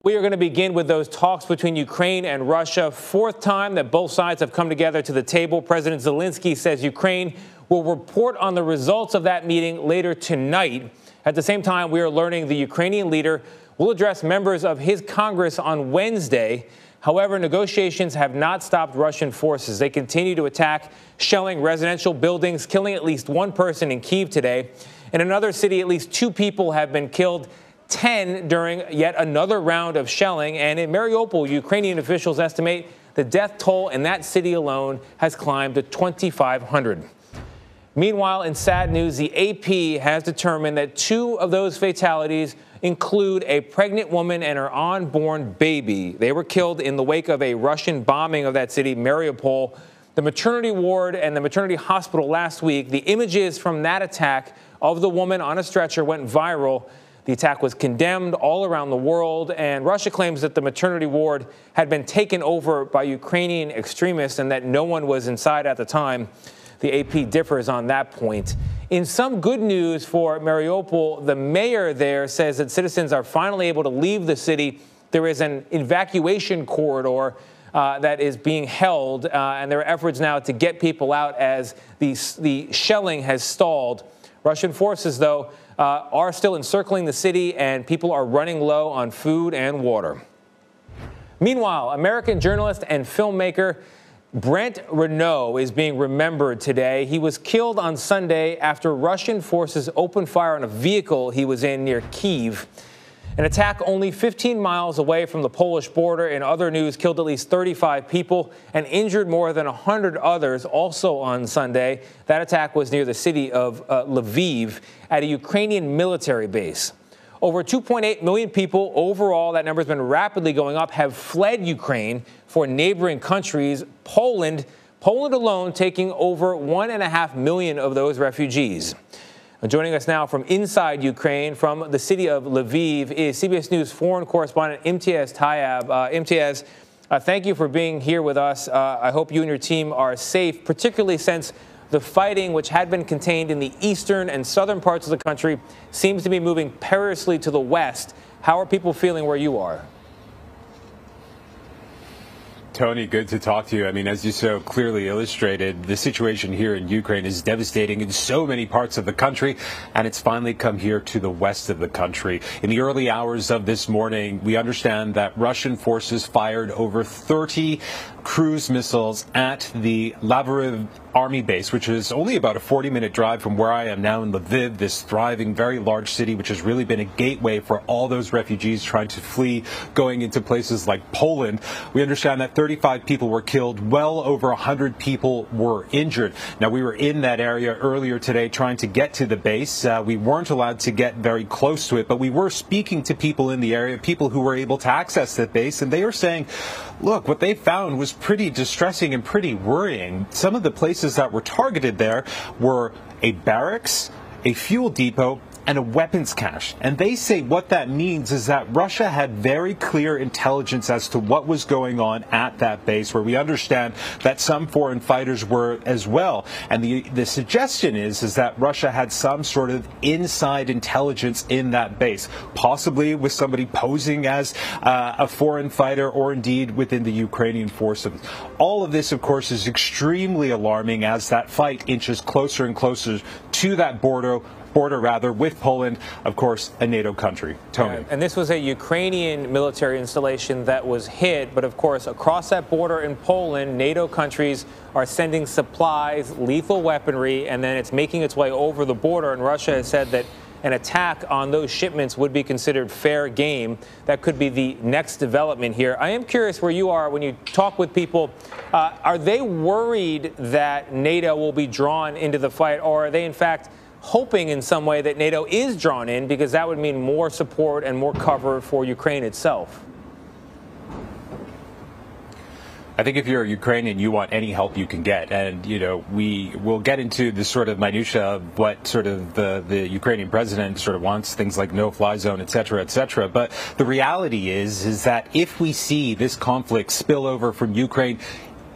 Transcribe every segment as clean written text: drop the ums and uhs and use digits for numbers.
We are going to begin with those talks between Ukraine and Russia. Fourth time that both sides have come together to the table. President Zelensky says Ukraine will report on the results of that meeting later tonight. At the same time, we are learning the Ukrainian leader will address members of his Congress on Wednesday. However, negotiations have not stopped Russian forces. They continue to attack, shelling residential buildings, killing at least one person in Kyiv today. In another city, at least 2 people have been killed, 10 during yet another round of shelling. And in Mariupol, Ukrainian officials estimate the death toll in that city alone has climbed to 2,500. Meanwhile, in sad news, the AP has determined that 2 of those fatalities include a pregnant woman and her unborn baby. They were killed in the wake of a Russian bombing of that city, Mariupol. The maternity ward and the maternity hospital last week, the images from that attack of the woman on a stretcher went viral. The attack was condemned all around the world, and Russia claims that the maternity ward had been taken over by Ukrainian extremists and that no one was inside at the time. The AP differs on that point. In some good news for Mariupol, the mayor there says that citizens are finally able to leave the city. There is an evacuation corridor that is being held, and there are efforts now to get people out as the shelling has stalled. Russian forces, though, are still encircling the city, and people are running low on food and water. Meanwhile, American journalist and filmmaker Brent Renault is being remembered today. He was killed on Sunday after Russian forces opened fire on a vehicle he was in near Kyiv. An attack only 15 miles away from the Polish border, in other news, killed at least 35 people and injured more than 100 others also on Sunday. That attack was near the city of Lviv at a Ukrainian military base. Over 2.8 million people overall, that number has been rapidly going up, have fled Ukraine for neighboring countries. Poland alone taking over 1.5 million of those refugees. Joining us now from inside Ukraine, from the city of Lviv, is CBS News foreign correspondent Imtiaz Tyab. Imtiaz, thank you for being here with us. I hope you and your team are safe, particularly since the fighting, which had been contained in the eastern and southern parts of the country, seems to be moving perilously to the west. How are people feeling where you are? Tony, good to talk to you. I mean, as you so clearly illustrated, the situation here in Ukraine is devastating in so many parts of the country, and it's finally come here to the west of the country. In the early hours of this morning, we understand that Russian forces fired over 30 cruise missiles at the Lviv Army base, which is only about a 40-minute drive from where I am now in Lviv, this thriving, very large city, which has really been a gateway for all those refugees trying to flee, going into places like Poland. We understand that 35 people were killed, well over 100 people were injured. Now, we were in that area earlier today trying to get to the base. We weren't allowed to get very close to it, but we were speaking to people in the area, people who were able to access that base, and they are saying, look, what they found was pretty distressing and pretty worrying. Some of the places that were targeted there were a barracks, a fuel depot, and a weapons cache. And they say what that means is that Russia had very clear intelligence as to what was going on at that base, where we understand that some foreign fighters were as well. And the suggestion is that Russia had some sort of inside intelligence in that base, possibly with somebody posing as a foreign fighter, or indeed within the Ukrainian forces. All of this, of course, is extremely alarming as that fight inches closer and closer to that border with Poland, of course, a NATO country. Tony. And this was a Ukrainian military installation that was hit, but of course, across that border in Poland, NATO countries are sending supplies, lethal weaponry, and then it's making its way over the border. And Russia has said that an attack on those shipments would be considered fair game. That could be the next development here. I am curious where you are when you talk with people. Are they worried that NATO will be drawn into the fight, or are they, in fact, hoping in some way that NATO is drawn in, because that would mean more support and more cover for Ukraine itself? I think if you're a Ukrainian, you want any help you can get. And, you know, we will get into the sort of minutia of what sort of the Ukrainian president sort of wants, things like no-fly zone, et cetera, et cetera. But the reality is that if we see this conflict spill over from Ukraine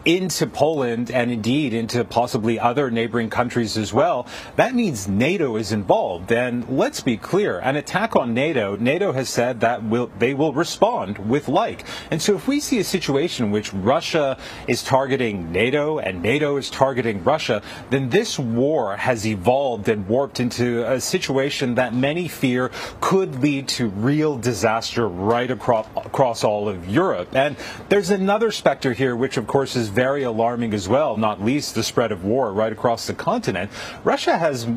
into Poland and indeed into possibly other neighboring countries as well, that means NATO is involved. And let's be clear, an attack on NATO has said that they will respond with like. And so if we see a situation in which Russia is targeting NATO and NATO is targeting Russia, then this war has evolved and warped into a situation that many fear could lead to real disaster right across all of Europe. And there's another specter here, which of course is very alarming as well, not least the spread of war right across the continent. Russia has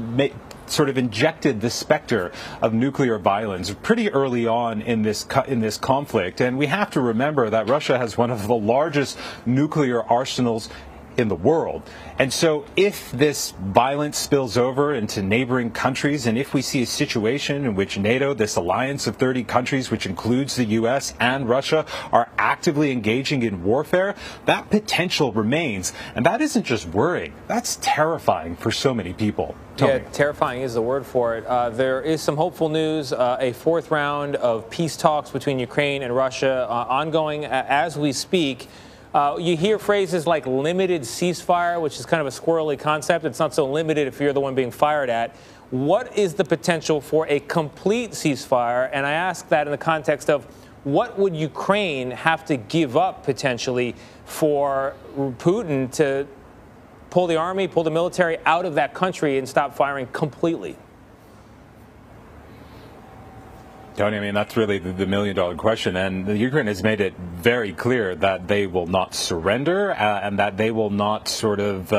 sort of injected the specter of nuclear violence pretty early on in this conflict. And we have to remember that Russia has one of the largest nuclear arsenals in the world. And so if this violence spills over into neighboring countries, and if we see a situation in which NATO, this alliance of 30 countries, which includes the U.S. and Russia, are actively engaging in warfare, that potential remains. And that isn't just worrying, that's terrifying for so many people. Tony. Yeah, terrifying is the word for it. There is some hopeful news, a fourth round of peace talks between Ukraine and Russia ongoing as we speak. You hear phrases like limited ceasefire, which is kind of a squirrely concept. It's not so limited if you're the one being fired at. What is the potential for a complete ceasefire? And I ask that in the context of what would Ukraine have to give up potentially for Putin to pull the army, pull the military out of that country and stop firing completely? Tony, I mean, that's really the million-dollar question, and the Ukraine has made it very clear that they will not surrender and that they will not sort of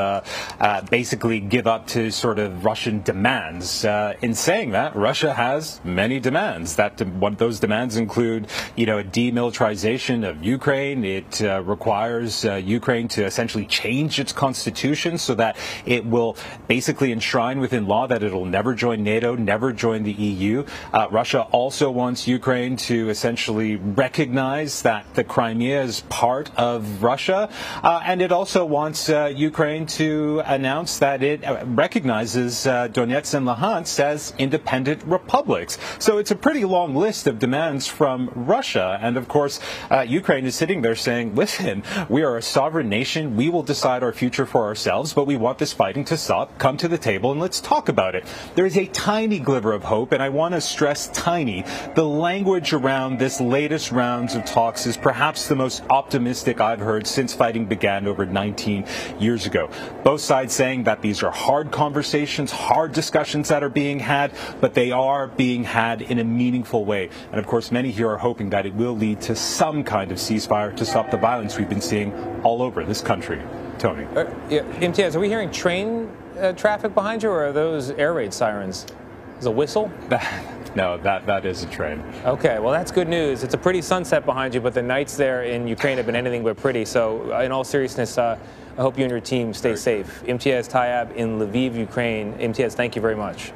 basically give up to sort of Russian demands. In saying that, Russia has many demands. Those demands include, a demilitarization of Ukraine. It requires Ukraine to essentially change its constitution so that it will basically enshrine within law that it will never join NATO, never join the EU. Russia also wants Ukraine to essentially recognize that the Crimea is part of Russia, and it also wants Ukraine to announce that it recognizes Donetsk and Luhansk as independent republics. So it's a pretty long list of demands from Russia, and of course Ukraine is sitting there saying, listen, we are a sovereign nation, we will decide our future for ourselves, but we want this fighting to stop. Come to the table and let's talk about it. There is a tiny glimmer of hope, and I want to stress tiny. The language around this latest rounds of talks is perhaps the most optimistic I've heard since fighting began over 19 years ago. Both sides saying that these are hard conversations, hard discussions that are being had, but they are being had in a meaningful way. And of course, many here are hoping that it will lead to some kind of ceasefire to stop the violence we've been seeing all over this country. Tony. Imtiaz, are we hearing train traffic behind you, or are those air raid sirens? Is a whistle? No, that is a train. Okay, well, that's good news. It's a pretty sunset behind you, but the nights there in Ukraine have been anything but pretty. So in all seriousness, I hope you and your team stay safe. Imtiaz Tyab in Lviv, Ukraine. Imtiaz, thank you very much.